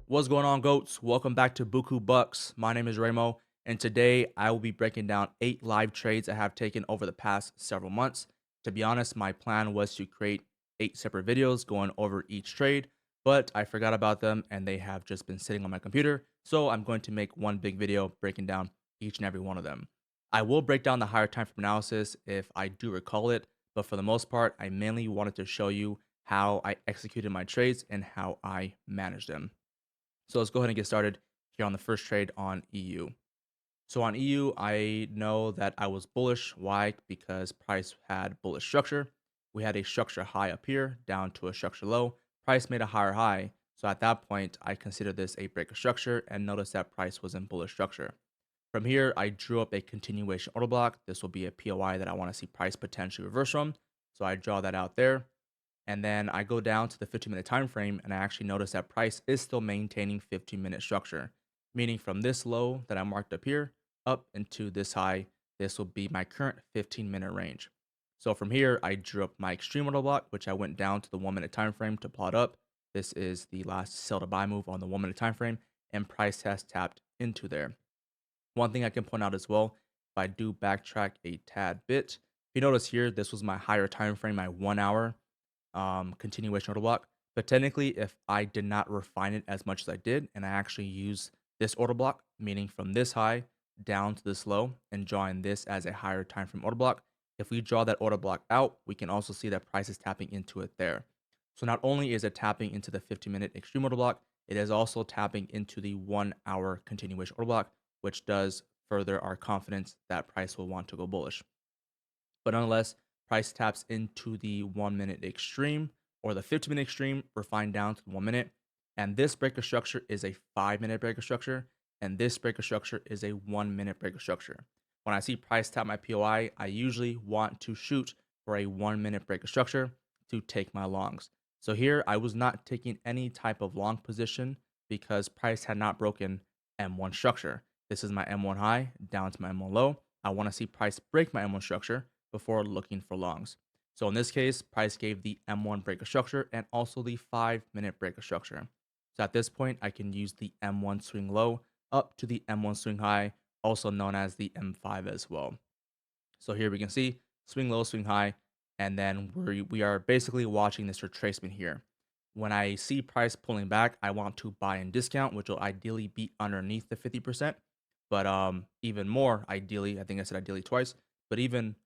What's going on, goats? Welcome back to BooKoo Bucks. My name is Raymo, and today I will be breaking down 8 live trades I have taken over the past several months. To be honest, my plan was to create 8 separate videos going over each trade, but I forgot about them and they have just been sitting on my computer, so I'm going to make one big video breaking down each and every one of them. I will break down the higher time frame analysis if I do recall it, but for the most part, I mainly wanted to show you how I executed my trades and how I managed them. So let's go ahead and get started here on the first trade on EU. So on EU, I know that I was bullish. Why? Because price had bullish structure. We had a structure high up here down to a structure low. Price made a higher high. So at that point, I consider this a break of structure and notice that price was in bullish structure. From here, I drew up a continuation order block. This will be a POI that I want to see price potentially reverse from. So I draw that out there. And then I go down to the 15-minute time frame and I actually notice that price is still maintaining 15-minute structure, meaning from this low that I marked up here up into this high, this will be my current 15-minute range. So from here, I drew up my extreme order block, which I went down to the 1-minute time frame to plot up. This is the last sell to buy move on the 1-minute time frame, and price has tapped into there. One thing I can point out as well, if I do backtrack a tad bit, if you notice here, this was my higher time frame, my 1 hour continuation order block. But technically, if I did not refine it as much as I did, and I actually use this order block, meaning from this high down to this low, and drawing this as a higher time frame order block, if we draw that order block out, we can also see that price is tapping into it there. So not only is it tapping into the 15-minute extreme order block, it is also tapping into the 1 hour continuation order block, which does further our confidence that price will want to go bullish. But nonetheless, price taps into the 1-minute extreme or the 15-minute extreme, refined down to 1 minute. And this breaker structure is a 5-minute breaker structure. And this breaker structure is a 1-minute breaker structure. When I see price tap my POI, I usually want to shoot for a 1-minute breaker structure to take my longs. So here I was not taking any type of long position because price had not broken M1 structure. This is my M1 high down to my M1 low. I want to see price break my M1 structure before looking for longs. So in this case, price gave the M1 breaker structure and also the 5-minute breaker structure. So at this point, I can use the M1 swing low up to the M1 swing high, also known as the M5 as well. So here we can see swing low, swing high, and then we are basically watching this retracement here. When I see price pulling back, I want to buy and discount, which will ideally be underneath the 50%. But even more ideally, I think I said ideally twice, but even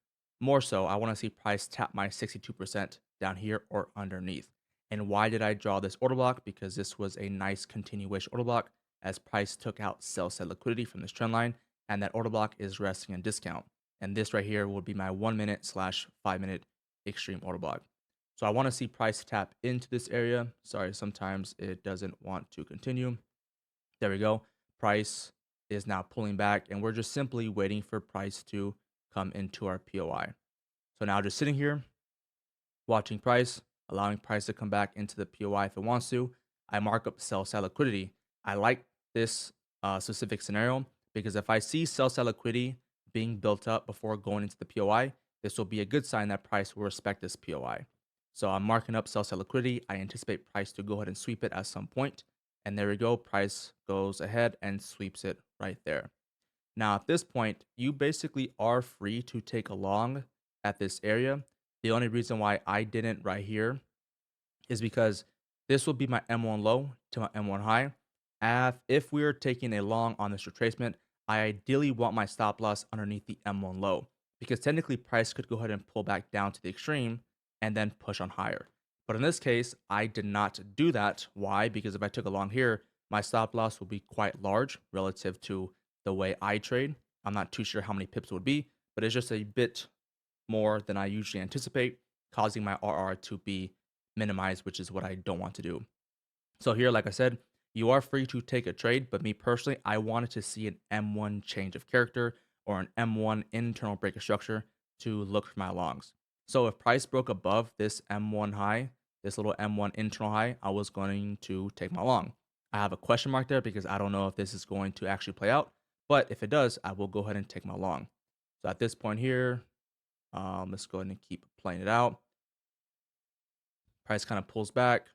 more so, I want to see price tap my 62% down here or underneath. And why did I draw this order block? Because this was a nice continuation order block as price took out sell side liquidity from this trend line, and that order block is resting in discount. And this right here will be my 1-minute/5-minute extreme order block. So I want to see price tap into this area. Sorry, sometimes it doesn't want to continue. There we go. Price is now pulling back, and we're just simply waiting for price to come into our POI. So now just sitting here, watching price, allowing price to come back into the POI if it wants to. I mark up sell side liquidity. I like this specific scenario because if I see sell side liquidity being built up before going into the POI, this will be a good sign that price will respect this POI. So I'm marking up sell side liquidity. I anticipate price to go ahead and sweep it at some point. And there we go. Price goes ahead and sweeps it right there. Now, at this point, you basically are free to take a long at this area. The only reason why I didn't right here is because this will be my M1 low to my M1 high. If we are taking a long on this retracement, I ideally want my stop loss underneath the M1 low because technically price could go ahead and pull back down to the extreme and then push on higher. But in this case, I did not do that. Why? Because if I took a long here, my stop loss will be quite large relative to the way I trade. I'm not too sure how many pips it would be, but it's just a bit more than I usually anticipate, causing my RR to be minimized, which is what I don't want to do. So here, like I said, you are free to take a trade, but me personally, I wanted to see an M1 change of character or an M1 internal breaker structure to look for my longs. So if price broke above this M1 high, this little M1 internal high, I was going to take my long. I have a question mark there because I don't know if this is going to actually play out, but if it does, I will go ahead and take my long. So at this point here, let's go ahead and keep playing it out. Price kind of pulls back.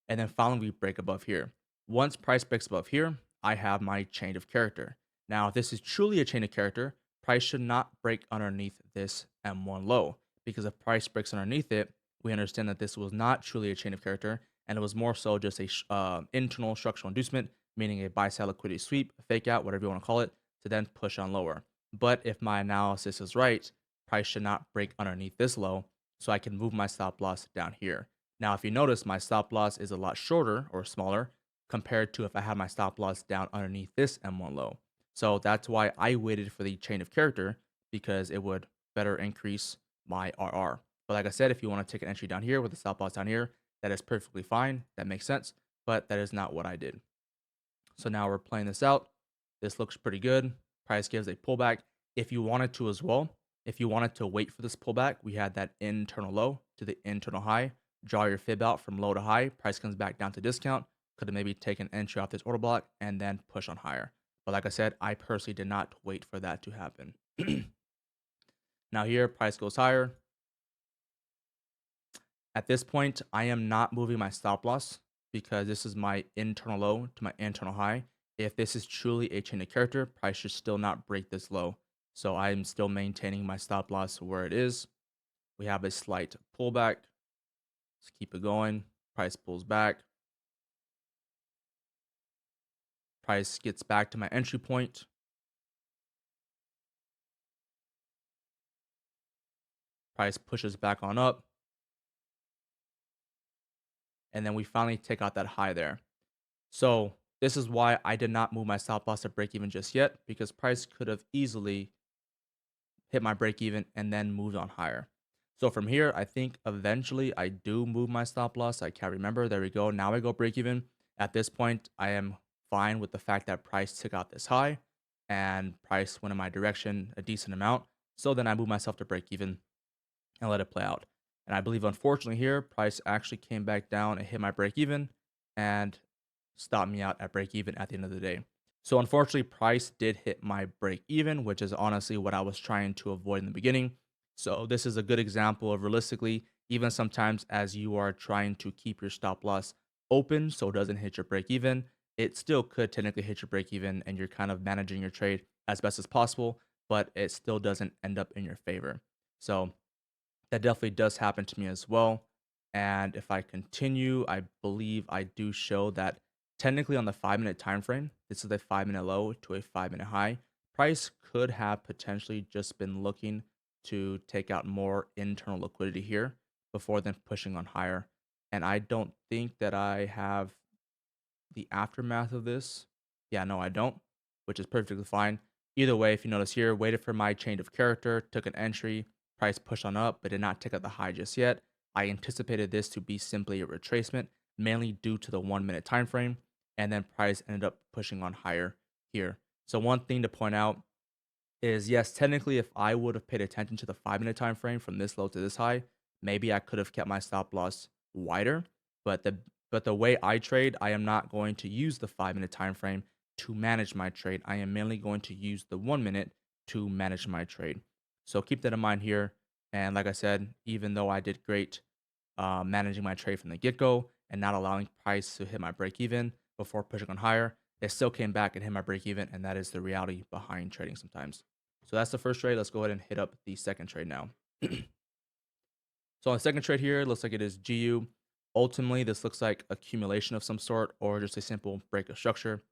And then finally, we break above here. Once price breaks above here, I have my chain of character. Now, if this is truly a chain of character, price should not break underneath this M1 low, because if price breaks underneath it, we understand that this was not truly a chain of character, and it was more so just a internal structural inducement, meaning a buy side liquidity sweep, a fake out, whatever you want to call it, to then push on lower. But if my analysis is right, price should not break underneath this low, so I can move my stop loss down here. Now, if you notice, my stop loss is a lot shorter or smaller compared to if I had my stop loss down underneath this M1 low. So that's why I waited for the chain of character, because it would better increase my RR. But like I said, if you want to take an entry down here with a stop loss down here, that is perfectly fine. That makes sense. But that is not what I did. So now we're playing this out. This looks pretty good. Price gives a pullback. If you wanted to as well, if you wanted to wait for this pullback, we had that internal low to the internal high. Draw your fib out from low to high. Price comes back down to discount. Could have maybe taken entry off this order block and then push on higher. But like I said, I personally did not wait for that to happen. Now here, price goes higher. At this point, I am not moving my stop loss because this is my internal low to my internal high. If this is truly a chain of character, price should still not break this low. So I'm still maintaining my stop loss where it is. We have a slight pullback. Let's keep it going. Price pulls back. Price gets back to my entry point. Price pushes back on up. And then we finally take out that high there. So this is why I did not move my stop loss to break even just yet, because price could have easily hit my break even and then moved on higher. So from here, I think eventually I do move my stop loss. I can't remember. There we go. Now I go break even. At this point, I am fine with the fact that price took out this high and price went in my direction a decent amount. So then I move myself to break even and let it play out. And I believe, unfortunately, here, price actually came back down and hit my break even and stopped me out at break even at the end of the day. So, unfortunately, price did hit my break even, which is honestly what I was trying to avoid in the beginning. So, this is a good example of realistically, even sometimes as you are trying to keep your stop loss open so it doesn't hit your break even, it still could technically hit your break even and you're kind of managing your trade as best as possible, but it still doesn't end up in your favor. So, that definitely does happen to me as well. And if I continue, I believe I do show that technically on the 5 minute time frame, this is a 5 minute low to a 5 minute high. Price could have potentially just been looking to take out more internal liquidity here before then pushing on higher. And I don't think that I have the aftermath of this. Yeah, no, I don't, which is perfectly fine. Either way, if you notice here, waited for my change of character, took an entry, price pushed on up, but did not take out the high just yet. I anticipated this to be simply a retracement, mainly due to the 1 minute time frame, and then price ended up pushing on higher here. So one thing to point out is yes, technically, if I would have paid attention to the 5 minute time frame from this low to this high, maybe I could have kept my stop loss wider. But the way I trade, I am not going to use the 5 minute time frame to manage my trade. I am mainly going to use the 1 minute to manage my trade. So keep that in mind here. And like I said, even though I did great managing my trade from the get go and not allowing price to hit my break even before pushing on higher, it still came back and hit my break even, and that is the reality behind trading sometimes. So that's the first trade. Let's go ahead and hit up the second trade now. So on the second trade here, it looks like it is GU. Ultimately, this looks like accumulation of some sort or just a simple break of structure,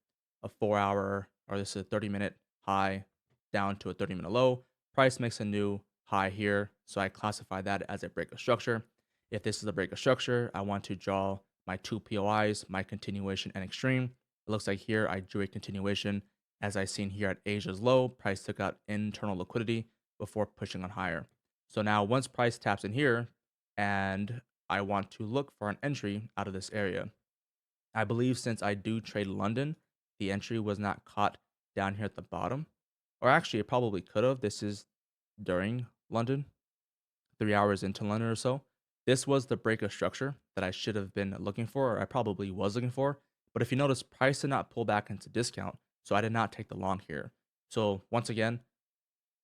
a 4 hour or this is a 30-minute high down to a 30-minute low. Price makes a new high here, so I classify that as a break of structure. If this is a break of structure, I want to draw my two POIs, my continuation and extreme. It looks like here I drew a continuation as I seen here at Asia's low. Price took out internal liquidity before pushing on higher. So now once price taps in here and I want to look for an entry out of this area, I believe since I do trade London, the entry was not caught down here at the bottom. Or actually, it probably could have. This is during London, 3 hours into London or so. This was the break of structure that I should have been looking for, or I probably was looking for. But if you notice, price did not pull back into discount, so I did not take the long here. So once again,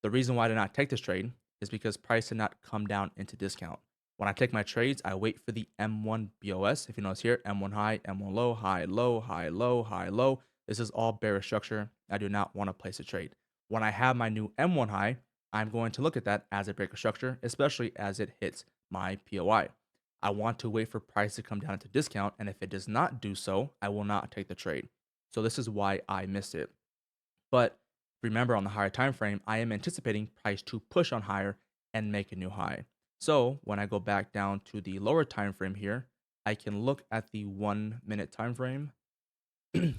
the reason why I did not take this trade is because price did not come down into discount. When I take my trades, I wait for the M1 BOS. If you notice here, M1 high, M1 low, high, low, high, low, high, low. This is all bearish structure. I do not want to place a trade. When I have my new M1 high, I'm going to look at that as a breaker structure, especially as it hits my POI. I want to wait for price to come down into discount, and if it does not do so, I will not take the trade. So this is why I missed it. But remember, on the higher time frame, I am anticipating price to push on higher and make a new high. So when I go back down to the lower time frame here, I can look at the 1 minute time frame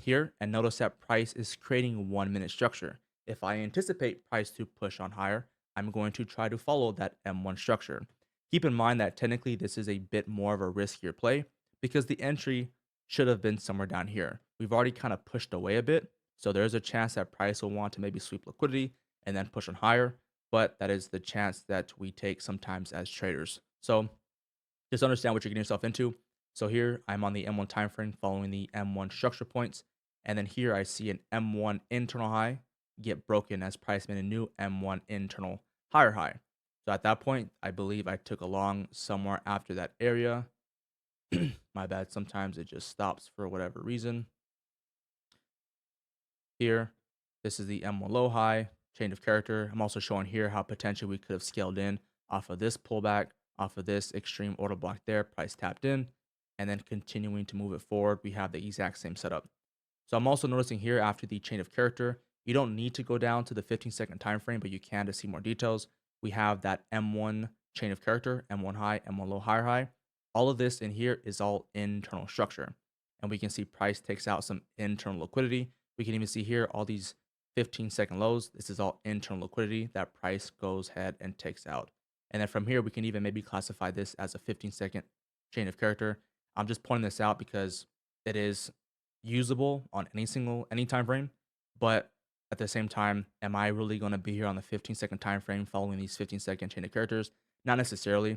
here and notice that price is creating a 1 minute structure. If I anticipate price to push on higher, I'm going to try to follow that M1 structure. Keep in mind that technically this is a bit more of a riskier play because the entry should have been somewhere down here. We've already kind of pushed away a bit, so there's a chance that price will want to maybe sweep liquidity and then push on higher, but that is the chance that we take sometimes as traders. So just understand what you're getting yourself into. So here I'm on the M1 time frame following the M1 structure points. And then here I see an M1 internal high get broken as price made a new M1 internal higher high. So at that point, I believe I took a long somewhere after that area. My bad. Sometimes it just stops for whatever reason. Here, this is the M1 low high, change of character. I'm also showing here how potentially we could have scaled in off of this pullback, off of this extreme order block there, price tapped in, and then continuing to move it forward, we have the exact same setup. So I'm also noticing here after the chain of character, you don't need to go down to the 15-second time frame, but you can to see more details. We have that M1 chain of character, M1 high, M1 low, higher high. All of this in here is all internal structure. And we can see price takes out some internal liquidity. We can even see here all these 15-second lows. This is all internal liquidity that price goes ahead and takes out. And then from here, we can even maybe classify this as a 15-second chain of character. I'm just pointing this out because it is usable on any time frame, but at the same time, am I really going to be here on the 15-second time frame following these 15-second chain of characters? Not necessarily.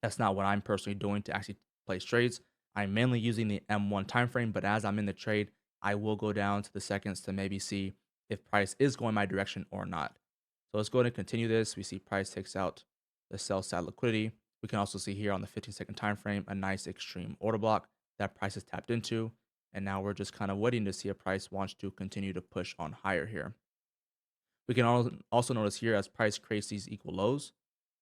That's not what I'm personally doing to actually place trades. I'm mainly using the M1 time frame, but as I'm in the trade, I will go down to the seconds to maybe see if price is going my direction or not. So let's go ahead and continue this. We see price takes out the sell side liquidity. We can also see here on the 15-second time frame a nice extreme order block that price is tapped into. And now we're just kind of waiting to see if price wants to continue to push on higher here. We can also notice here as price creates these equal lows,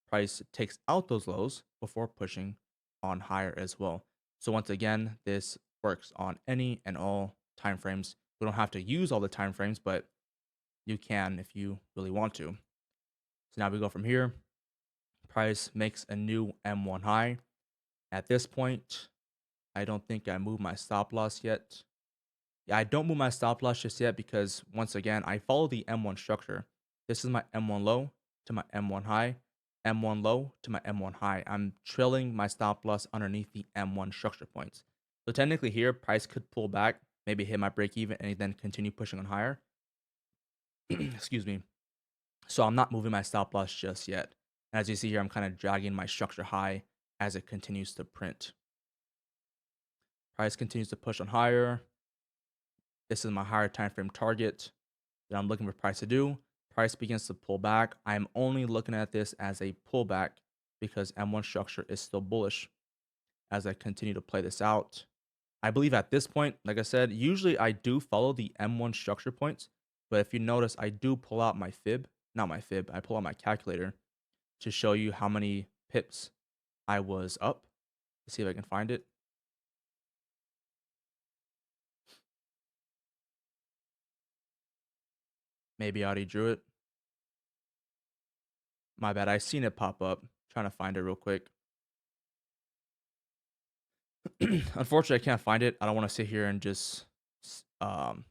price takes out those lows before pushing on higher as well. So once again, this works on any and all time frames. We don't have to use all the time frames, but you can if you really want to. So now we go from here. Price makes a new M1 high. At this point, I don't think I moved my stop loss yet. Yeah, I don't move my stop loss just yet because once again, I follow the M1 structure. This is my M1 low to my M1 high, M1 low to my M1 high. I'm trailing my stop loss underneath the M1 structure points. So technically here, price could pull back, maybe hit my break even and then continue pushing on higher. Excuse me. So I'm not moving my stop loss just yet. As you see here, I'm kind of dragging my structure high as it continues to print. Price continues to push on higher. This is my higher time frame target that I'm looking for price to do. Price begins to pull back. I'm only looking at this as a pullback because M1 structure is still bullish as I continue to play this out. I believe at this point, like I said, usually I do follow the M1 structure points, but if you notice, I do pull out my fib, not my fib, I pull out my calculator to show you how many pips I was up. Let's see if I can find it. Maybe I already drew it. My bad. I seen it pop up. Trying to find it real quick. Unfortunately, I can't find it. I don't want to sit here and just um,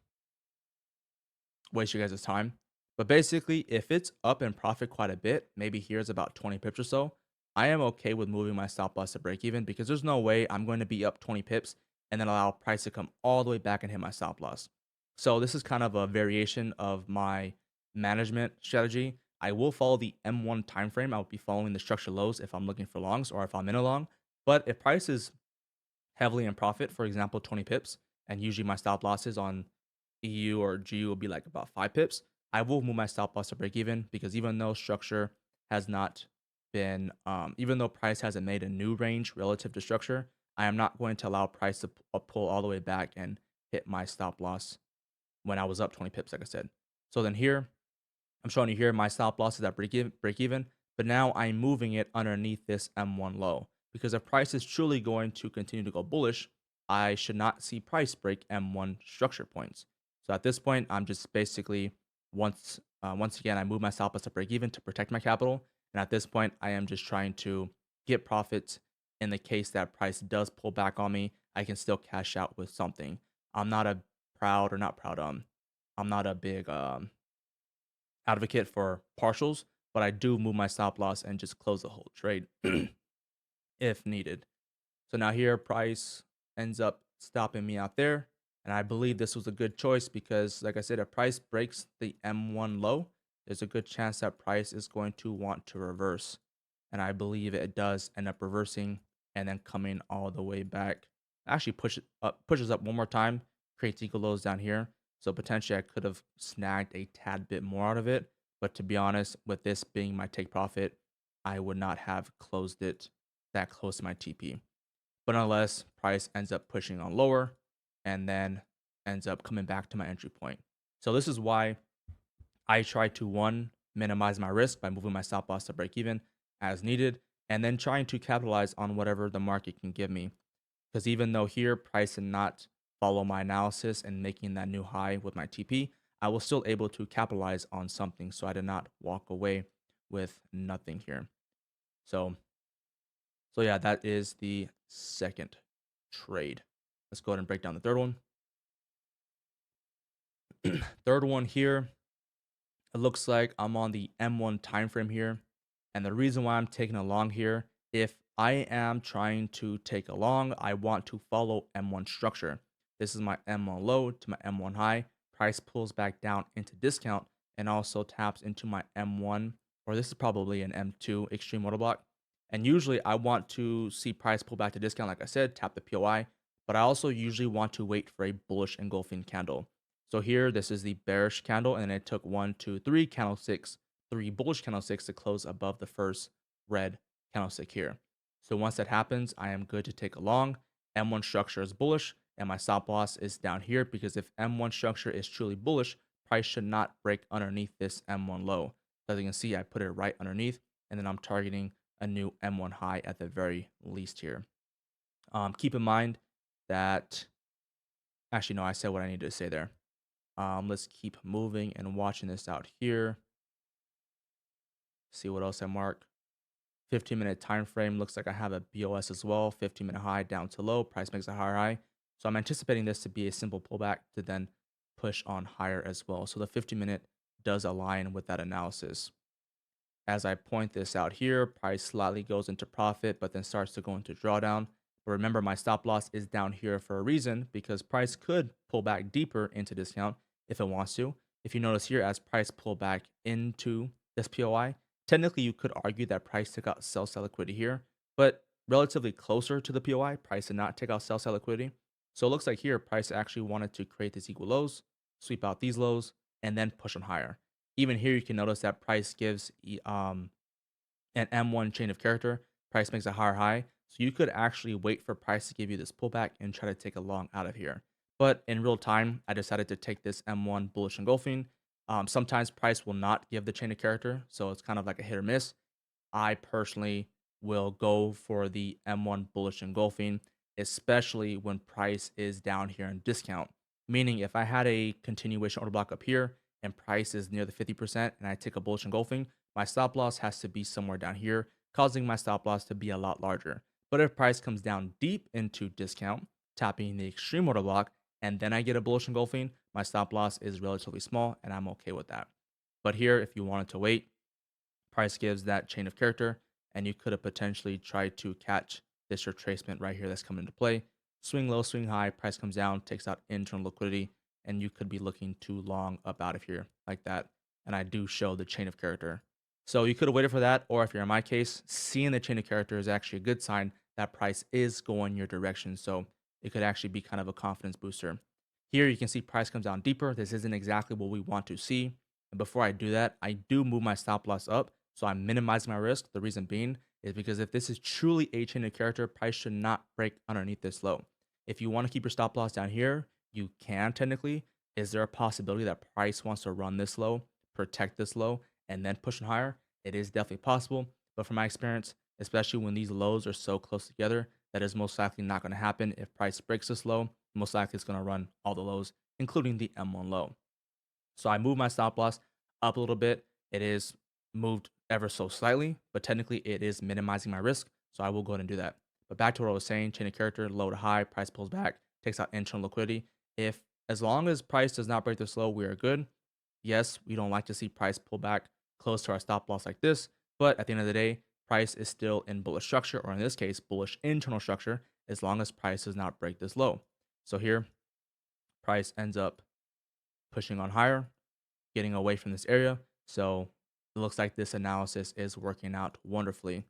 waste you guys' time. But basically, if it's up in profit quite a bit, maybe here's about 20 pips or so, I am okay with moving my stop loss to break even because there's no way I'm going to be up 20 pips and then allow price to come all the way back and hit my stop loss. So this is kind of a variation of my management strategy. I will follow the M1 time frame. I'll be following the structure lows if I'm looking for longs or if I'm in a long. But if price is heavily in profit, for example, 20 pips, and usually my stop losses on EU or GU will be like about 5 pips, I will move my stop loss to break even because even though structure has not been, even though price hasn't made a new range relative to structure, I am not going to allow price to pull all the way back and hit my stop loss when I was up 20 pips, like I said. So then here, I'm showing you here my stop loss is at break even, but now I'm moving it underneath this M1 low because if price is truly going to continue to go bullish, I should not see price break M1 structure points. So at this point, I'm just basically once again I move my stop loss to break even to protect my capital, and at this point I am just trying to get profits in the case that price does pull back on me. I can still cash out with something. I'm not a proud or not proud I'm not a big advocate for partials, but I do move my stop loss and just close the whole trade if needed. So now here, price ends up stopping me out there. And I believe this was a good choice because, like I said, if price breaks the M1 low, there's a good chance that price is going to want to reverse. And I believe it does end up reversing and then coming all the way back. Actually pushes up one more time, creates equal lows down here. So potentially I could have snagged a tad bit more out of it. But to be honest, with this being my take profit, I would not have closed it that close to my TP. But nonetheless, price ends up pushing on lower and then ends up coming back to my entry point. So this is why I try to one, minimize my risk by moving my stop loss to break even as needed, and then trying to capitalize on whatever the market can give me. Because even though here price did not follow my analysis and making that new high with my TP, I was still able to capitalize on something. So I did not walk away with nothing here. So yeah, that is the second trade. Let's go ahead and break down the third one. Third one here, it looks like I'm on the M1 time frame here. And the reason why I'm taking a long here, if I am trying to take a long, I want to follow M1 structure. This is my M1 low to my M1 high. Price pulls back down into discount and also taps into my M1, or this is probably an M2 extreme order block. And usually I want to see price pull back to discount, like I said, tap the POI, but I also usually want to wait for a bullish engulfing candle. So here, this is the bearish candle, and it took 1, 2, 3 candlesticks, 3 bullish candlesticks to close above the first red candlestick here. So once that happens, I am good to take a long. M1 structure is bullish, and my stop loss is down here because if M1 structure is truly bullish, price should not break underneath this M1 low. So as you can see, I put it right underneath, and then I'm targeting a new M1 high at the very least here. Keep in mind that, actually, no, I said what I needed to say there. Let's keep moving and watching this out here. See what else I mark. 15-minute time frame looks like I have a BOS as well. 15-minute high down to low. Price makes a higher high. So I'm anticipating this to be a simple pullback to then push on higher as well. So the 15-minute does align with that analysis. As I point this out here, price slightly goes into profit, but then starts to go into drawdown. But remember, my stop loss is down here for a reason because price could pull back deeper into discount if it wants to. If you notice here, as price pull back into this POI, technically you could argue that price took out sell side liquidity here, but relatively closer to the POI, price did not take out sell side liquidity. So it looks like here, price actually wanted to create these equal lows, sweep out these lows, and then push on higher. Even here, you can notice that price gives an M1 chain of character. Price makes a higher high. So you could actually wait for price to give you this pullback and try to take a long out of here. But in real time, I decided to take this M1 bullish engulfing. Sometimes price will not give the chain of character. So it's kind of like a hit or miss. I personally will go for the M1 bullish engulfing, especially when price is down here in discount. Meaning, if I had a continuation order block up here and price is near the 50% and I take a bullish engulfing, my stop loss has to be somewhere down here, causing my stop loss to be a lot larger. But if price comes down deep into discount, tapping the extreme order block, and then I get a bullish engulfing, my stop loss is relatively small and I'm okay with that. But here, if you wanted to wait, price gives that chain of character, and you could have potentially tried to catch this retracement right here that's coming into play. Swing low, swing high, price comes down, takes out internal liquidity, and you could be looking too long up out of here like that. And I do show the chain of character. So you could have waited for that, or if you're in my case, seeing the chain of character is actually a good sign that price is going your direction. So it could actually be kind of a confidence booster. Here you can see price comes down deeper. This isn't exactly what we want to see. And before I do that, I do move my stop loss up So I'm minimizing my risk. The reason being is because if this is truly a chain of character, price should not break underneath this low. If you want to keep your stop loss down here, you can technically. Is there a possibility that price wants to run this low, protect this low, and then push higher? It is definitely possible. But from my experience, especially when these lows are so close together, that is most likely not going to happen. If price breaks this low, most likely it's going to run all the lows, including the M1 low. So I moved my stop loss up a little bit. It is moved ever so slightly, but technically it is minimizing my risk. So I will go ahead and do that. But back to what I was saying, chain of character, low to high, price pulls back, takes out internal liquidity. If as long as price does not break this low, we are good. Yes, we don't like to see price pull back close to our stop loss like this, but at the end of the day, price is still in bullish structure, or in this case, bullish internal structure, as long as price does not break this low. So here, price ends up pushing on higher, getting away from this area. So it looks like this analysis is working out wonderfully.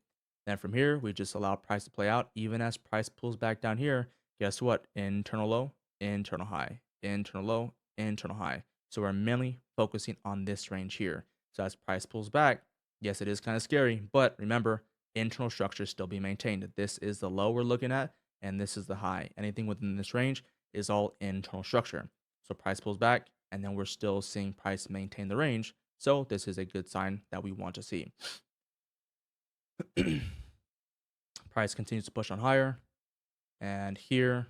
Then from here, we just allow price to play out. Even as price pulls back down here, guess what? Internal low, internal high, internal low, internal high. So we're mainly focusing on this range here. So as price pulls back, yes, it is kind of scary, but remember, internal structure still be maintained. This is the low we're looking at, and this is the high. Anything within this range is all internal structure. So price pulls back, and then we're still seeing price maintain the range. So this is a good sign that we want to see. Price continues to push on higher, and here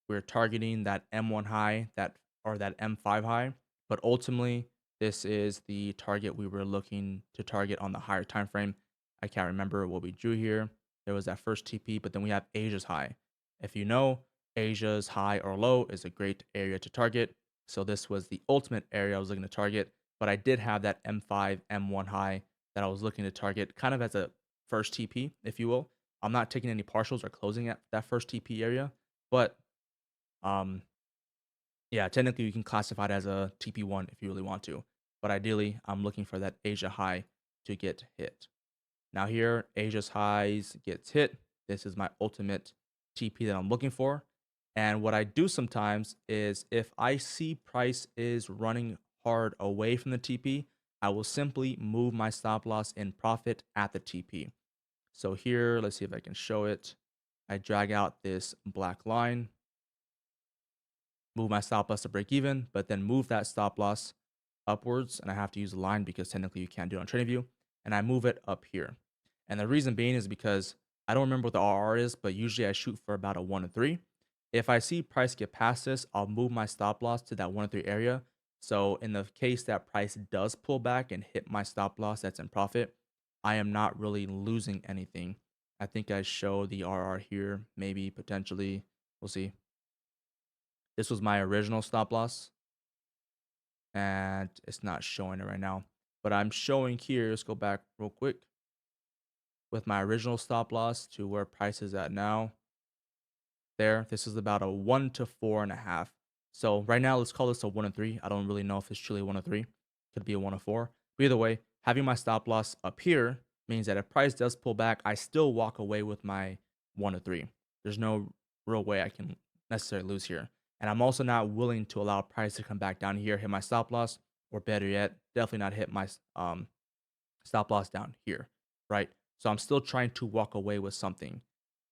we're targeting that M1 high, that M5 high, but ultimately this is the target we were looking to target on the higher time frame. I can't remember what we drew here. There was that first TP, but then we have Asia's high. If you know, Asia's high or low is a great area to target. So this was the ultimate area I was looking to target, but I did have that M5, M1 high that I was looking to target kind of as a first TP, if you will. I'm not taking any partials or closing at that first TP area, but um, yeah, technically you can classify it as a TP1 if you really want to. But ideally, I'm looking for that Asia high to get hit. Now here, Asia's highs gets hit. This is my ultimate TP that I'm looking for. And what I do sometimes is if I see price is running hard away from the TP, I will simply move my stop loss in profit at the TP. So here, let's see if I can show it. I drag out this black line, move my stop loss to break even, but then move that stop loss upwards. And I have to use a line because technically you can't do it on TradingView. And I move it up here. And the reason being is because I don't remember what the RR is, but usually I shoot for about a 1 to 3. If I see price get past this, I'll move my stop loss to that 1 to 3 area. So in the case that price does pull back and hit my stop loss that's in profit, I am not really losing anything. I think I show the RR here, maybe potentially. We'll see. This was my original stop loss, and it's not showing it right now. But I'm showing here, let's go back real quick, with my original stop loss to where price is at now. There, this is about a 1 to 4.5. So right now, let's call this a 1 to 3. I don't really know if it's truly a 1 to 3. Could be a 1 to 4. But either way, having my stop loss up here means that if price does pull back, I still walk away with my 1 to 3. There's no real way I can necessarily lose here. And I'm also not willing to allow price to come back down here, hit my stop loss, or better yet, definitely not hit my stop loss down here, right? So I'm still trying to walk away with something.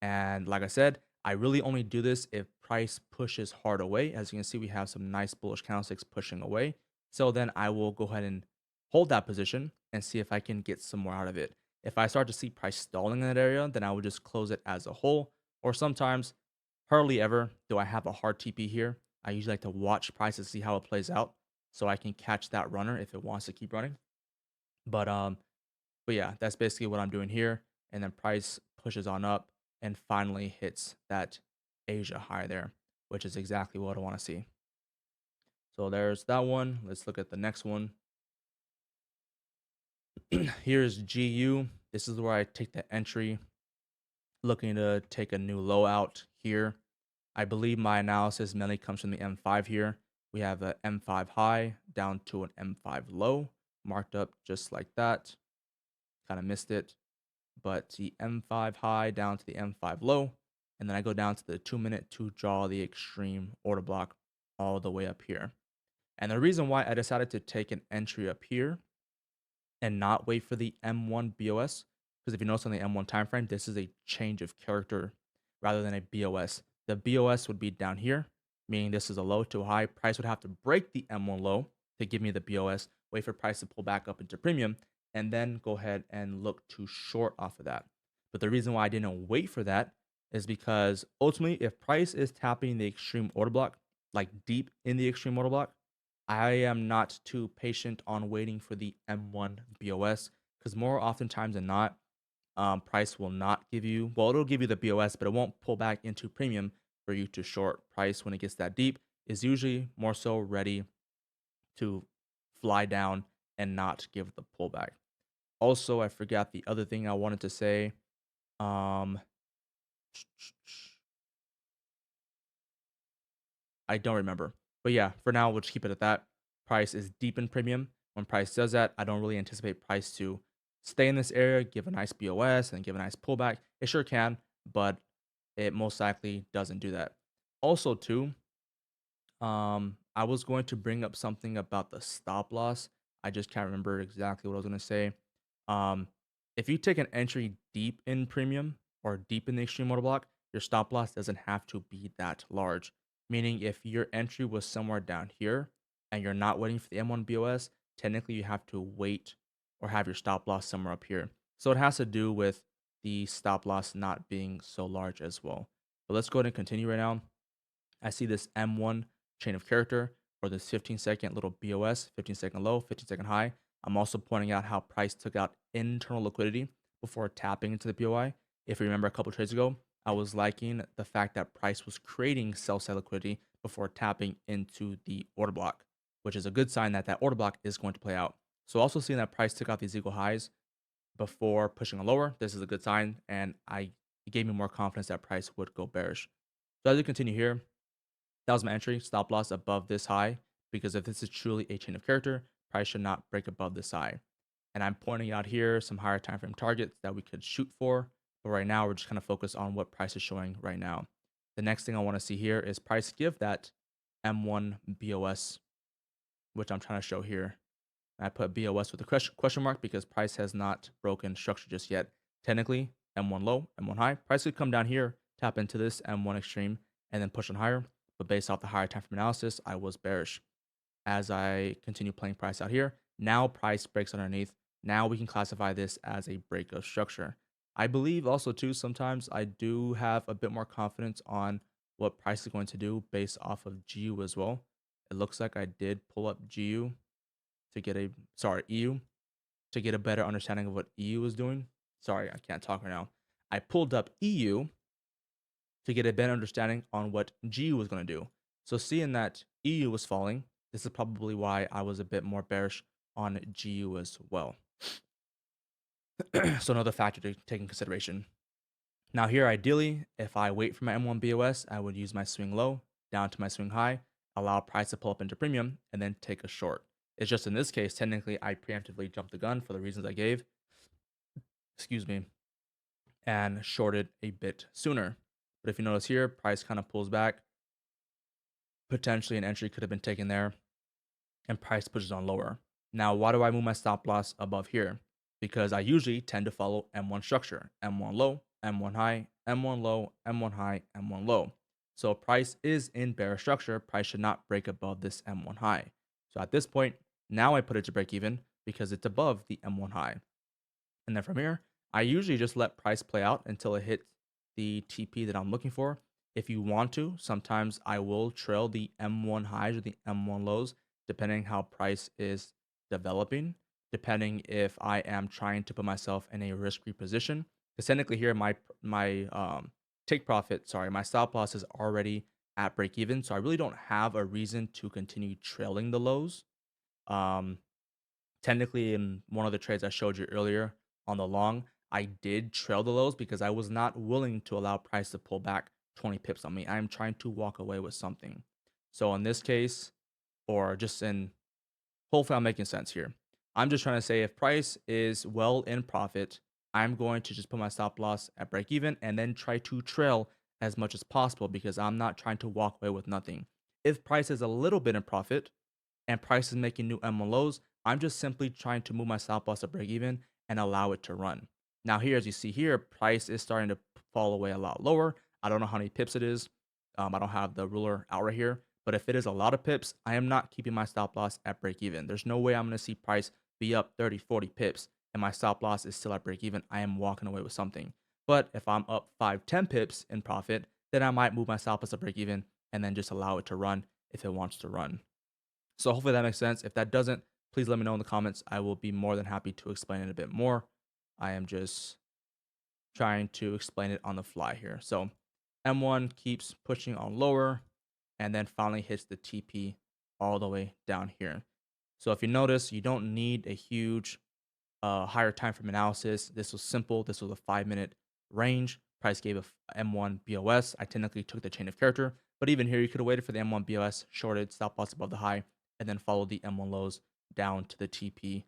And like I said, I really only do this if price pushes hard away. As you can see, we have some nice bullish candlesticks pushing away. So then I will go ahead and hold that position and see if I can get some more out of it. If I start to see price stalling in that area, then I will just close it as a whole. Or sometimes, hardly ever do I have a hard TP here. I usually like to watch price to see how it plays out so I can catch that runner if it wants to keep running. But but yeah, that's basically what I'm doing here. And then price pushes on up and finally hits that Asia high there, which is exactly what I want to see. So there's that one. Let's look at the next one. Here's GU. This is where I take the entry, looking to take a new low out here. I believe my analysis mainly comes from the M5 here. We have a M5 high down to an M5 low, marked up just like that. Kind of missed it. But the M5 high down to the M5 low, and then I go down to the 2 minute to draw the extreme order block all the way up here. And the reason why I decided to take an entry up here and not wait for the M1 BOS. Because if you notice on the M1 time frame, this is a change of character rather than a BOS. The BOS would be down here, meaning this is a low to a high. Price would have to break the M1 low to give me the BOS, wait for price to pull back up into premium, and then go ahead and look to short off of that. But the reason why I didn't wait for that is because ultimately, if price is tapping the extreme order block, like deep in the extreme order block, I am not too patient on waiting for the M1 BOS because more oftentimes than not, price will not give you, well, it'll give you the BOS, but it won't pull back into premium for you to short. Price when it gets that deep is usually more so ready to fly down and not give the pullback. Also, I forgot the other thing I wanted to say. Um, I don't remember. But yeah, for now, we'll just keep it at that. Price is deep in premium. When price does that, I don't really anticipate price to stay in this area, give a nice BOS, and give a nice pullback. It sure can, but it most likely doesn't do that. Also, too, I was going to bring up something about the stop loss. I just can't remember exactly what I was going to say. Um, if you take an entry deep in premium or deep in the extreme order block, your stop loss doesn't have to be that large. Meaning, if your entry was somewhere down here and you're not waiting for the M1 BOS, technically you have to wait or have your stop loss somewhere up here. So it has to do with the stop loss not being so large as well. But let's go ahead and continue right now. I see this M1 chain of character or this 15-second little BOS, 15-second low, 15-second high. I'm also pointing out how price took out internal liquidity before tapping into the POI. If you remember a couple trades ago, I was liking the fact that price was creating sell side liquidity before tapping into the order block, which is a good sign that that order block is going to play out. So also seeing that price took out these eagle highs before pushing lower, this is a good sign, and it gave me more confidence that price would go bearish. So as we continue here, that was my entry. Stop loss above this high because if this is truly a chain of character, price should not break above this high. And I'm pointing out here some higher time frame targets that we could shoot for. But right now, we're just kind of focused on what price is showing right now. The next thing I want to see here is price give that M1 BOS, which I'm trying to show here. I put BOS with a question mark because price has not broken structure just yet. Technically, M1 low, M1 high. Price could come down here, tap into this M1 extreme, and then push on higher. But based off the higher time frame analysis, I was bearish. As I continue playing price out here, now price breaks underneath. Now we can classify this as a break of structure. I believe also too, sometimes I do have a bit more confidence on what price is going to do based off of GU as well. It looks like I did pull up GU to get EU to get a better understanding of what EU is doing. Sorry, I can't talk right now. I pulled up EU to get a better understanding on what GU was going to do. So seeing that EU was falling, this is probably why I was a bit more bearish on GU as well. So another factor to take in consideration. Now here, ideally, if I wait for my M1 BOS, I would use my swing low down to my swing high, allow price to pull up into premium, and then take a short. It's just in this case, technically, I preemptively jumped the gun for the reasons I gave, excuse me, and shorted a bit sooner. But if you notice here, price kind of pulls back. Potentially an entry could have been taken there, and price pushes on lower. Now, why do I move my stop loss above here? Because I usually tend to follow M1 structure, M1 low, M1 high, M1 low, M1 high, M1 low. So price is in bear structure. Price should not break above this M1 high. So at this point, now I put it to break even because it's above the M1 high. And then from here, I usually just let price play out until it hits the TP that I'm looking for. If you want to, sometimes I will trail the M1 highs or the M1 lows, depending how price is developing, depending if I am trying to put myself in a risk-free position. Because technically here, my take profit, sorry, my stop loss is already at break even, so I really don't have a reason to continue trailing the lows. Um, Technically, in one of the trades I showed you earlier on the long, I did trail the lows because I was not willing to allow price to pull back 20 pips on me. I am trying to walk away with something. So in this case, or just in, hopefully I'm making sense here. I'm just trying to say if price is well in profit, I'm going to just put my stop loss at break even and then try to trail as much as possible because I'm not trying to walk away with nothing. If price is a little bit in profit, and price is making new M1 lows, I'm just simply trying to move my stop loss to break even and allow it to run. Now here, as you see here, price is starting to fall away a lot lower. I don't know how many pips it is. I don't have the ruler out right here, but if it is a lot of pips, I am not keeping my stop loss at break even. There's no way I'm going to see price be up 30, 40 pips and my stop loss is still at break even. I am walking away with something. But if I'm up 5, 10 pips in profit, then I might move my stop loss to break even and then just allow it to run if it wants to run. So hopefully that makes sense. If that doesn't, please let me know in the comments. I will be more than happy to explain it a bit more. I am just trying to explain it on the fly here. So M1 keeps pushing on lower and then finally hits the TP all the way down here. So if you notice, you don't need a huge higher time frame analysis. This was simple. This was a 5-minute range. Price gave a M1 BOS. I technically took the chain of character, but even here, you could have waited for the M1 BOS, shorted, stop loss above the high, and then followed the M1 lows down to the TP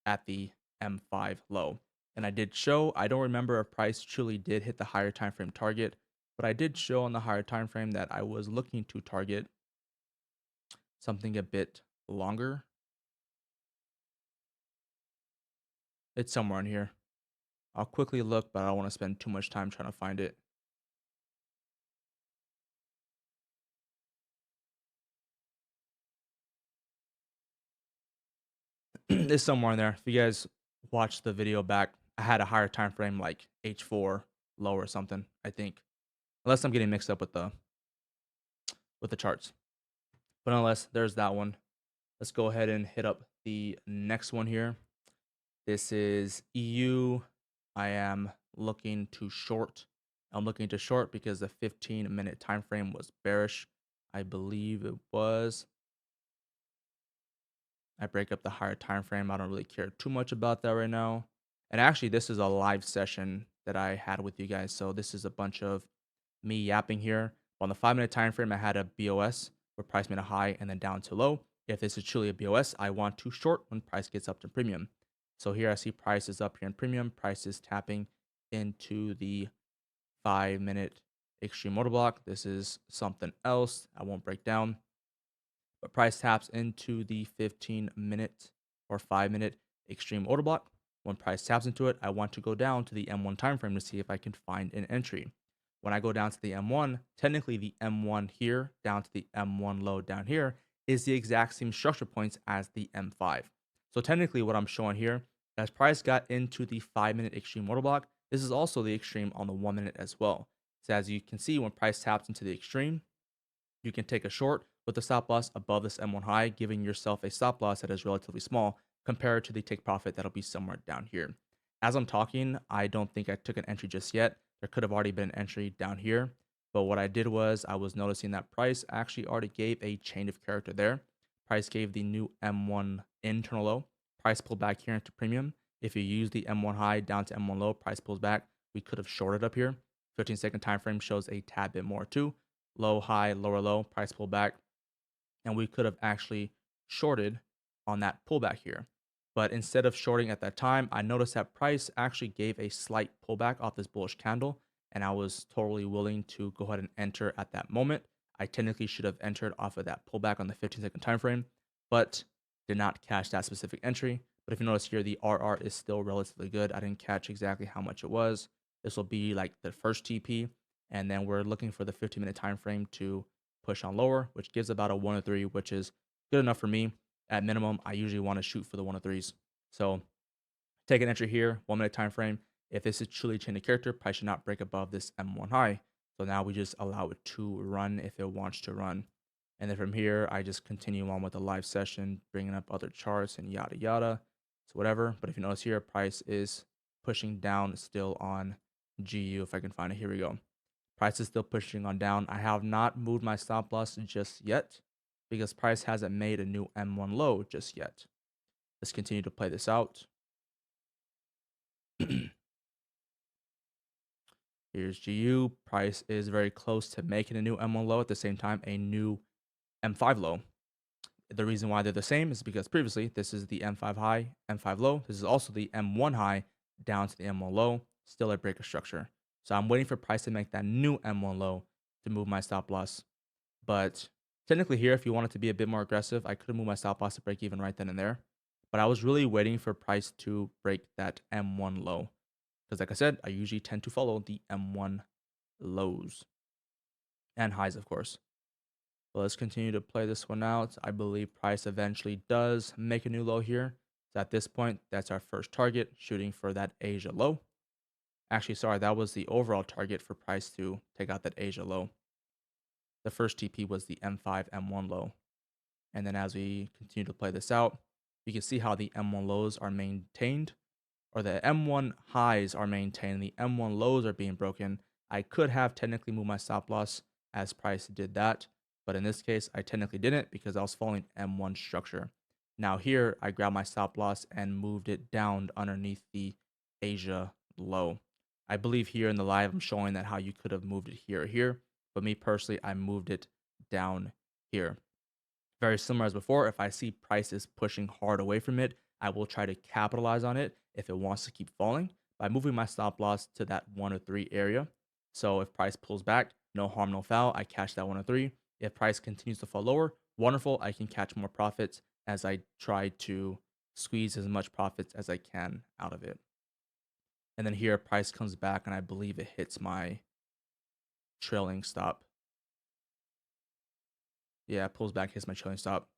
at the M5 low. And I did show, I don't remember if price truly did hit the higher time frame target, but I did show on the higher time frame that I was looking to target something a bit longer. It's somewhere in here. I'll quickly look, but I don't want to spend too much time trying to find it. It's somewhere in there. If you guys watched the video back, I had a higher time frame like H4 low or something, I think. Unless I'm getting mixed up with the charts. But nonetheless, there's that one. Let's go ahead and hit up the next one here. This is EU. I am looking to short. I'm looking to short because the 15-minute time frame was bearish. I believe it was. I break up the higher time frame. I don't really care too much about that right now. And actually, this is a live session that I had with you guys. So this is a bunch of me yapping here. On the 5-minute time frame, I had a BOS where price made a high and then down to low. If this is truly a BOS, I want to short when price gets up to premium. So here I see price is up here in premium. Price is tapping into the 5-minute extreme order block. This is something else I won't break down. But price taps into the 15-minute or 5-minute extreme order block. When price taps into it, I want to go down to the M1 time frame to see if I can find an entry. When I go down to the M1, technically the M1 here down to the M1 low down here is the exact same structure points as the M5. So technically what I'm showing here, as price got into the 5-minute extreme order block, this is also the extreme on the 1-minute as well. So as you can see, when price taps into the extreme, you can take a short with a stop loss above this M1 high, giving yourself a stop loss that is relatively small compared to the take profit that'll be somewhere down here. As I'm talking, I don't think I took an entry just yet. There could have already been an entry down here. But what I did was I was noticing that price actually already gave a chain of character there. Price gave the new M1 internal low. Price pulled back here into premium. If you use the M1 high down to M1 low, price pulls back. We could have shorted up here. 15-second time frame shows a tad bit more too. Low, high, lower, low, price pullback. And we could have actually shorted on that pullback here. But instead of shorting at that time, I noticed that price actually gave a slight pullback off this bullish candle. And I was totally willing to go ahead and enter at that moment. I technically should have entered off of that pullback on the 15-second time frame, but did not catch that specific entry. But if you notice here, the RR is still relatively good. I didn't catch exactly how much it was. This will be like the first TP. And then we're looking for the 15-minute time frame to push on lower, which gives about a 103, which is good enough for me. At minimum, I usually want to shoot for the 103s. So take an entry here, 1-minute time frame. If this is truly chain of character, price should not break above this M1 high. So now we just allow it to run if it wants to run. And then from here, I just continue on with the live session, bringing up other charts and yada yada. So whatever. But if you notice here, price is pushing down still on GU. If I can find it, here we go. Price is still pushing on down. I have not moved my stop loss just yet because price hasn't made a new M1 low just yet. Let's continue to play this out. Here's GU. Price is very close to making a new M1 low. At the same time, a new M5 low. The reason why they're the same is because previously this is the M5 high, M5 low. This is also the M1 high down to the M1 low. Still a breaker structure. So I'm waiting for price to make that new M1 low to move my stop loss. But technically here, if you wanted to be a bit more aggressive, I could have moved my stop loss to break even right then and there. But I was really waiting for price to break that M1 low. Because like I said, I usually tend to follow the M1 lows and highs, of course. But let's continue to play this one out. I believe price eventually does make a new low here. So at this point, that's our first target, shooting for that Asia low. Actually, sorry, that was the overall target for price to take out that Asia low. The first TP was the M5, M1 low. And then as we continue to play this out, you can see how the M1 lows are maintained, or the M1 highs are maintained, the M1 lows are being broken. I could have technically moved my stop loss as price did that, but in this case, I technically didn't because I was following M1 structure. Now here, I grabbed my stop loss and moved it down underneath the Asia low. I believe here in the live, I'm showing that how you could have moved it here or here, but me personally, I moved it down here. Very similar as before, if I see prices pushing hard away from it, I will try to capitalize on it if it wants to keep falling by moving my stop loss to that 103 area. So if price pulls back, no harm, no foul, I catch that 103. If price continues to fall lower, wonderful, I can catch more profits as I try to squeeze as much profits as I can out of it. And then here, price comes back and I believe it hits my trailing stop. Yeah, it pulls back, hits my trailing stop.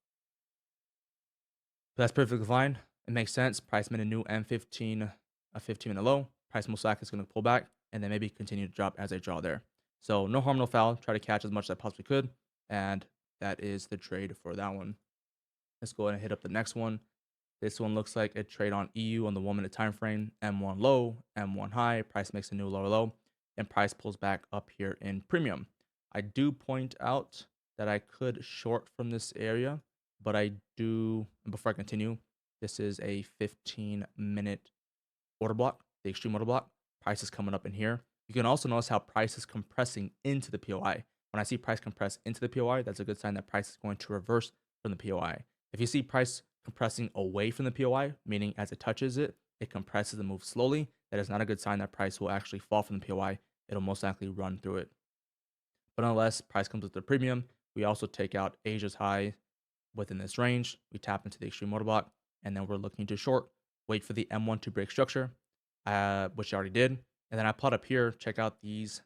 But that's perfectly fine. It makes sense. Price made a new M15, a 15-minute low. Price most likely is going to pull back and then maybe continue to drop as I draw there. So no harm, no foul. Try to catch as much as I possibly could. And that is the trade for that one. Let's go ahead and hit up the next one. This one looks like a trade on EU on the 1 minute time frame. M1 low, M1 high. Price makes a new lower low. And price pulls back up here in premium. I do point out that I could short from this area, but I do, before I continue, this is a 15-minute order block, the extreme order block. Price is coming up in here. You can also notice how price is compressing into the POI. When I see price compress into the POI, that's a good sign that price is going to reverse from the POI. If you see price compressing away from the POI, meaning as it touches it, it compresses and moves slowly, that is not a good sign that price will actually fall from the POI. It'll most likely run through it. But nonetheless, price comes with the premium. We also take out Asia's high within this range. We tap into the extreme order block, and then we're looking to short, wait for the M1 to break structure, which I already did. And then I plot up here, check out these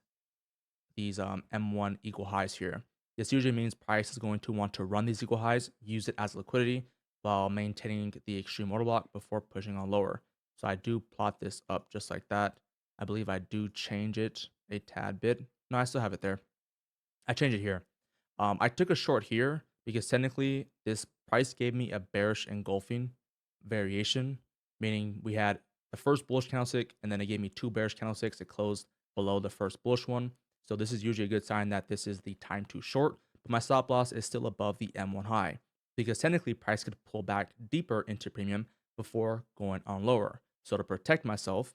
M1 equal highs here. This usually means price is going to want to run these equal highs, use it as liquidity while maintaining the extreme order block before pushing on lower. So I do plot this up just like that. I believe I do change it a tad bit. No, I still have it there. I changed it here. I took a short here because technically this price gave me a bearish engulfing variation, meaning we had the first bullish candlestick and then it gave me two bearish candlesticks. It closed below the first bullish one. So this is usually a good sign that this is the time to short, but my stop loss is still above the M1 high because technically price could pull back deeper into premium before going on lower. So to protect myself,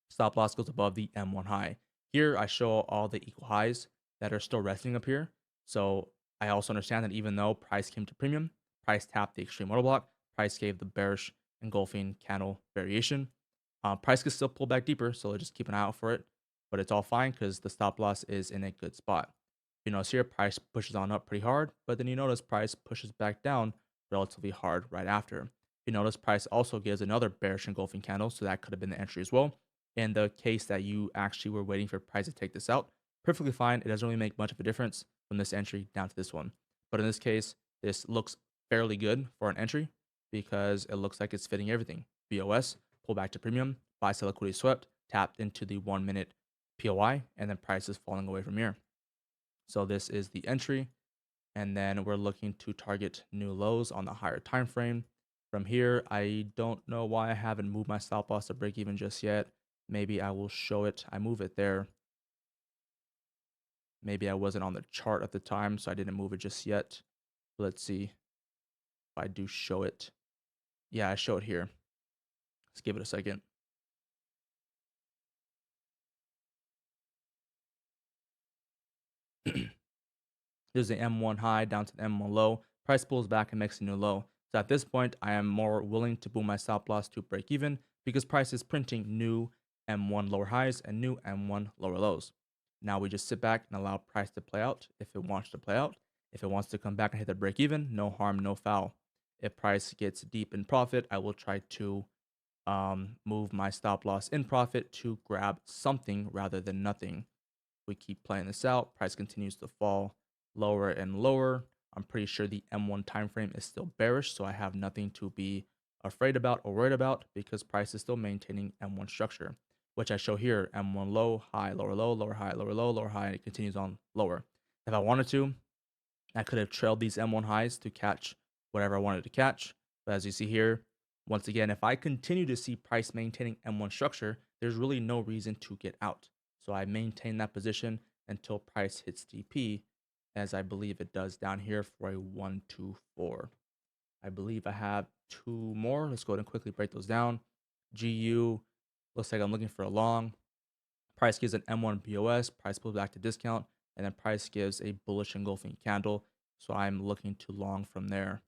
stop loss goes above the M1 high. Here I show all the equal highs that are still resting up here. So I also understand that even though price came to premium, price tapped the extreme order block, price gave the bearish engulfing candle variation. Price could still pull back deeper, so just keep an eye out for it. But it's all fine because the stop loss is in a good spot. You notice here price pushes on up pretty hard, but then you notice price pushes back down relatively hard right after. You notice price also gives another bearish engulfing candle, so that could have been the entry as well. In the case that you actually were waiting for price to take this out, perfectly fine. It doesn't really make much of a difference from this entry down to this one. But in this case, this looks fairly good for an entry because it looks like it's fitting everything. BOS, pull back to premium, buy sell liquidity swept, tapped into the 1 minute POI, and then price is falling away from here. So this is the entry. And then we're looking to target new lows on the higher time frame. From here, I don't know why I haven't moved my stop loss to break even just yet. Maybe I will show it. I move it there. Maybe I wasn't on the chart at the time, so I didn't move it just yet. Let's see if I do show it. Yeah, I show it here. Let's give it a second. There's the M1 high down to the M1 low. Price pulls back and makes a new low. So at this point, I am more willing to boom my stop loss to break even because price is printing new M1 lower highs and new M1 lower lows. Now we just sit back and allow price to play out if it wants to play out. If it wants to come back and hit the break even, no harm, no foul. If price gets deep in profit, I will try to move my stop loss in profit to grab something rather than nothing. We keep playing this out. Price continues to fall lower and lower. I'm pretty sure the M1 time frame is still bearish, so I have nothing to be afraid about or worried about because price is still maintaining M1 structure, which I show here: M1 low, high, lower, high, lower, high, and it continues on lower. If I wanted to, I could have trailed these M1 highs to catch whatever I wanted to catch. But as you see here, once again, if I continue to see price maintaining M1 structure, there's really no reason to get out. So I maintain that position until price hits TP, as I believe it does down here for a 124. I believe I have two more. Let's go ahead and quickly break those down. GU looks like I'm looking for a long. Price gives an M1 BOS, price pulls back to discount, and then price gives a bullish engulfing candle. So I'm looking to long from there.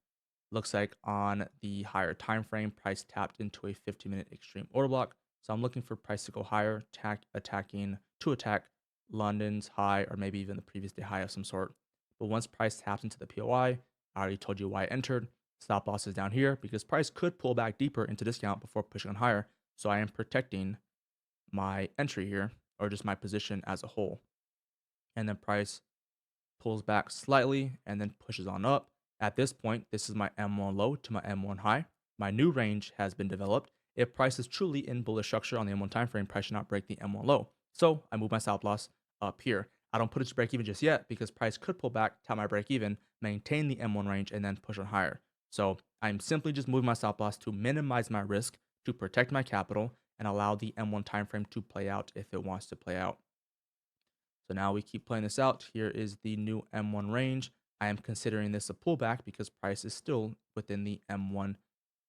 Looks like on the higher time frame, price tapped into a 50-minute extreme order block. So I'm looking for price to go higher, attacking to attack London's high or maybe even the previous day high of some sort. But once price taps into the POI, I already told you why I entered. Stop loss is down here because price could pull back deeper into discount before pushing on higher. So I am protecting my entry here, or just my position as a whole. And then price pulls back slightly and then pushes on up. At this point, this is my M1 low to my M1 high. My new range has been developed. If price is truly in bullish structure on the M1 time frame, price should not break the M1 low. So I move my stop loss up here. I don't put it to break even just yet because price could pull back, tap my break even, maintain the M1 range, and then push on higher. So I'm simply just moving my stop loss to minimize my risk, to protect my capital, and allow the M1 time frame to play out if it wants to play out. So now we keep playing this out. Here is the new M1 range. I am considering this a pullback because price is still within the M1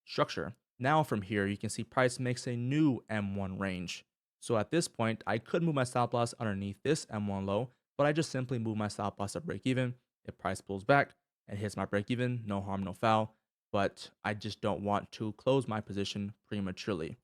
structure. Now from here, you can see price makes a new M1 range. So at this point, I could move my stop loss underneath this M1 low, but I just simply move my stop loss at break even. If price pulls back and hits my break even, no harm, no foul. But I just don't want to close my position prematurely.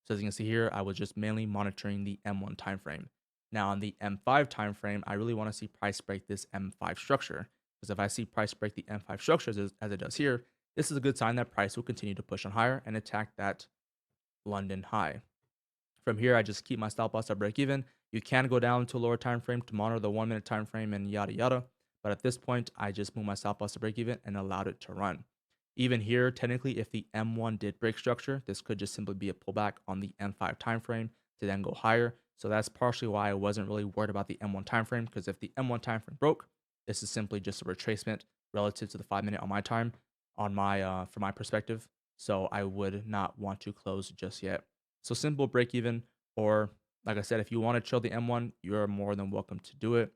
So as you can see here, I was just mainly monitoring the M1 time frame. Now on the M5 time frame, I really want to see price break this M5 structure. Because if I see price break the M5 structure as it does here, this is a good sign that price will continue to push on higher and attack that London high. From here, I just keep my stop loss at break even. You can go down to a lower time frame to monitor the 1 minute time frame and yada yada. But at this point, I just moved my stop loss to break even and allowed it to run. Even here, technically, if the M1 did break structure, this could just simply be a pullback on the M5 time frame to then go higher. So that's partially why I wasn't really worried about the M1 time frame, because if the M1 time frame broke, this is simply just a retracement relative to the 5 minute on my time, on my from my perspective. So I would not want to close just yet. So simple break even, or like I said, if you want to chill the M1, you're more than welcome to do it.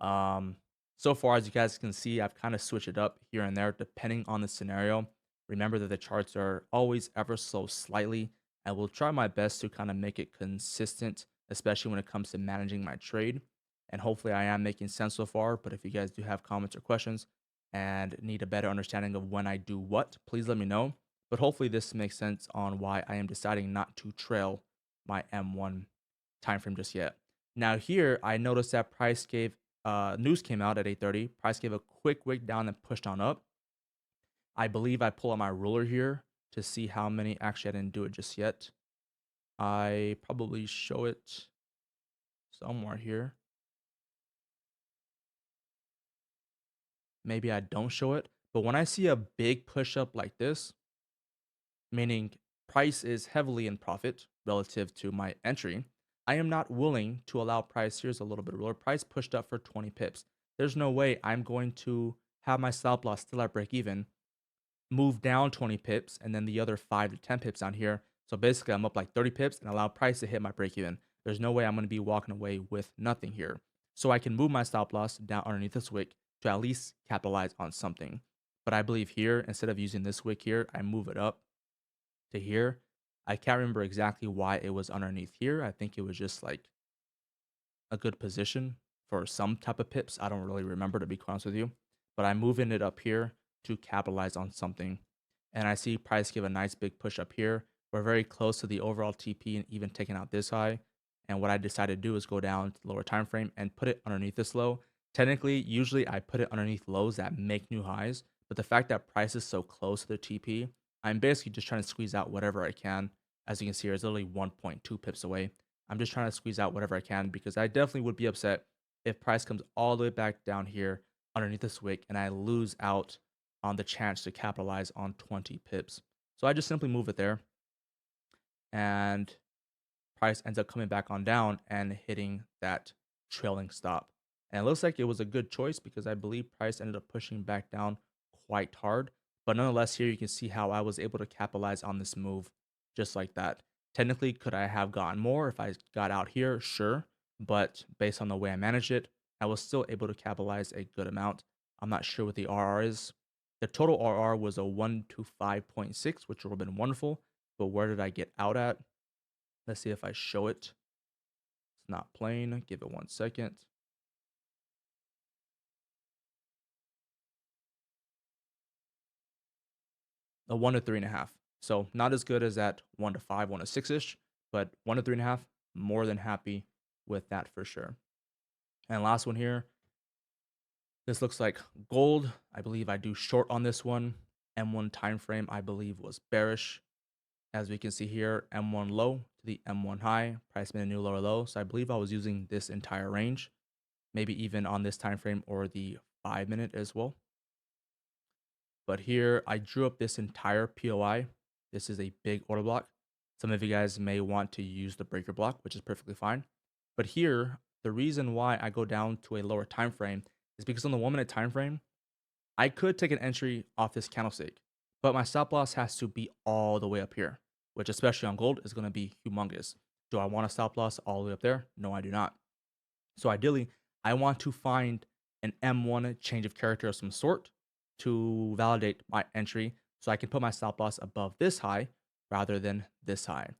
Um, so far, as you guys can see, I've kind of switched it up here and there depending on the scenario. Remember that the charts are always ever so slightly. I will try my best to kind of make it consistent, especially when it comes to managing my trade. And hopefully, I am making sense so far. But if you guys do have comments or questions and need a better understanding of when I do what, please let me know. But hopefully, this makes sense on why I am deciding not to trail my M1 timeframe just yet. Now, here I noticed that price gave news came out at 8:30. Price gave a quick wick down and pushed on up. I believe I pull out my ruler here to see how many. Actually, I didn't do it just yet. I probably show it somewhere here. Maybe I don't show it. But when I see a big push up like this, meaning price is heavily in profit relative to my entry, I am not willing to allow price. Here's a little bit of ruler. Price pushed up for 20 pips. There's no way I'm going to have my stop loss still at break even, move down 20 pips, and then the other 5 to 10 pips down here. So basically, I'm up like 30 pips and allow price to hit my break even. There's no way I'm going to be walking away with nothing here. So I can move my stop loss down underneath this wick to at least capitalize on something. But I believe here, instead of using this wick here, I move it up to here. I can't remember exactly why it was underneath here. I think it was just like a good position for some type of pips. I don't really remember, to be honest with you. But I'm moving it up here to capitalize on something. And I see price give a nice big push up here. We're very close to the overall TP and even taking out this high. And what I decided to do is go down to the lower time frame and put it underneath this low. Technically, usually I put it underneath lows that make new highs, But the fact that price is so close to the TP, I'm basically just trying to squeeze out whatever I can. As you can see here, it's literally 1.2 pips away. I'm just trying to squeeze out whatever I can because I definitely would be upset if price comes all the way back down here underneath this wick and I lose out on the chance to capitalize on 20 pips. So I just simply move it there, and price ends up coming back on down and hitting that trailing stop. And it looks like it was a good choice because I believe price ended up pushing back down quite hard. But nonetheless, here you can see how I was able to capitalize on this move just like that. Technically, could I have gotten more if I got out here? Sure. But based on the way I managed it, I was still able to capitalize a good amount. I'm not sure what the RR is. The total RR was a 125.6, which would have been wonderful. But where did I get out at? Let's see if I show it. It's not playing. Give it 1 second. A 1 to 3.5. So not as good as that 1 to 5, 1 to 6 ish, but 1 to 3.5. More than happy with that for sure. And last one here. This looks like gold. I believe I do short on this one. M1 time frame I believe was bearish. As we can see here, M1 low to the M1 high. Price made a new lower low. So I believe I was using this entire range, maybe even on this time frame or the 5 minute as well. But here I drew up this entire POI. This is a big order block. Some of you guys may want to use the breaker block, which is perfectly fine. But here, the reason why I go down to a lower time frame is because on the 1 minute time frame, I could take an entry off this candlestick, but my stop loss has to be all the way up here, which especially on gold is going to be humongous. Do I want a stop loss all the way up there? No, I do not. So ideally, I want to find an M1 change of character of some sort to validate my entry so I can put my stop loss above this high rather than this high.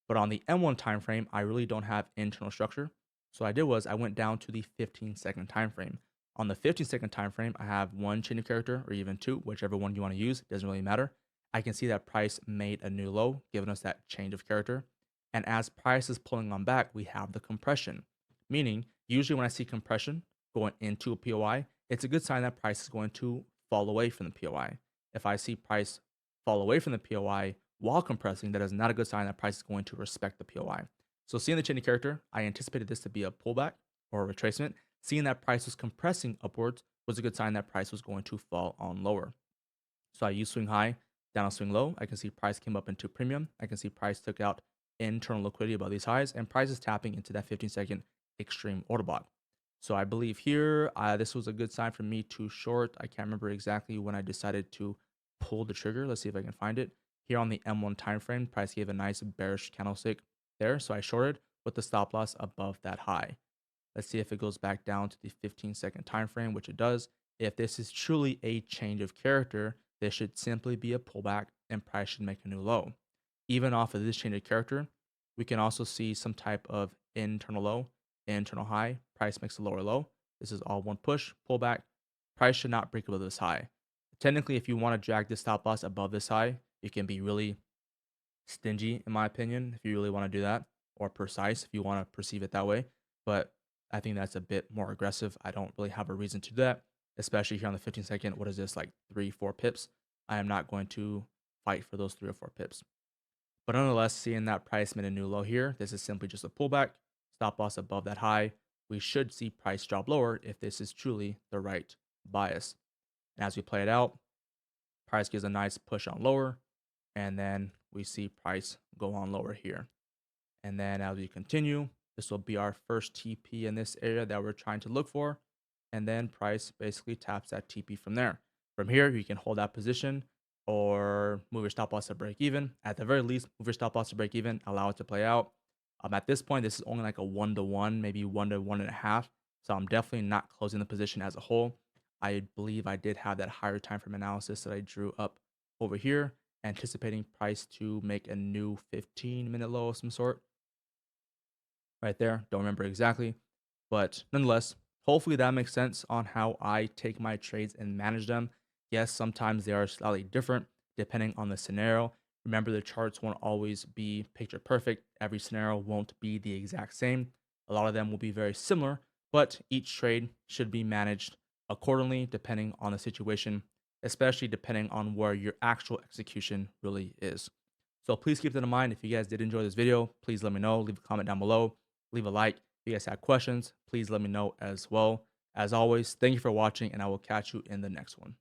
But on the M1 time frame, I really don't have internal structure. So what I did was I went down to the 15-second time frame. On the 15-second time frame, I have one change of character or even two, whichever one you want to use, doesn't really matter. I can see that price made a new low, giving us that change of character. And as price is pulling on back, we have the compression. Meaning, usually when I see compression going into a POI, it's a good sign that price is going to fall away from the POI. If I see price fall away from the POI while compressing, that is not a good sign that price is going to respect the POI. So seeing the change of character, I anticipated this to be a pullback or a retracement. Seeing that price was compressing upwards was a good sign that price was going to fall on lower. So I use swing high, down swing low. I can see price came up into premium. I can see price took out internal liquidity above these highs, and price is tapping into that 15-second extreme order block. So I believe here, this was a good sign for me to short. I can't remember exactly when I decided to pull the trigger. Let's see if I can find it. Here on the M1 time frame, price gave a nice bearish candlestick there. So I shorted with the stop loss above that high. Let's see if it goes back down to the 15-second time frame, which it does. If this is truly a change of character, this should simply be a pullback and price should make a new low. Even off of this change of character, we can also see some type of internal low, internal high, price makes a lower low. This is all one push, pullback. Price should not break above this high. Technically, if you want to drag this stop loss above this high, you can be really stingy, in my opinion, if you really want to do that, or precise if you want to perceive it that way. But I think that's a bit more aggressive. I don't really have a reason to do that, especially here on the 15-second. What is this, like 3-4 pips? I am not going to fight for those 3 or 4 pips. But nonetheless, seeing that price made a new low here, this is simply just a pullback, stop loss above that high. We should see price drop lower if this is truly the right bias. And as we play it out, price gives a nice push on lower, and then we see price go on lower here. And then as we continue, this will be our first TP in this area that we're trying to look for. And then price basically taps that TP from there. From here, you can hold that position or move your stop loss to break even. At the very least, move your stop loss to break even, allow it to play out. At this point, this is only like a 1-to-1, maybe 1 to 1.5. So I'm definitely not closing the position as a whole. I believe I did have that higher time frame analysis that I drew up over here, anticipating price to make a new 15-minute low of some sort right there. Don't remember exactly, but nonetheless, hopefully that makes sense on how I take my trades and manage them. Yes, sometimes they are slightly different depending on the scenario. Remember, the charts won't always be picture perfect. Every scenario won't be the exact same. A lot of them will be very similar, but each trade should be managed accordingly depending on the situation, especially depending on where your actual execution really is. So please keep that in mind. If you guys did enjoy this video, please let me know. Leave a comment down below. Leave a like. If you guys have questions, please let me know as well. As always, thank you for watching, and I will catch you in the next one.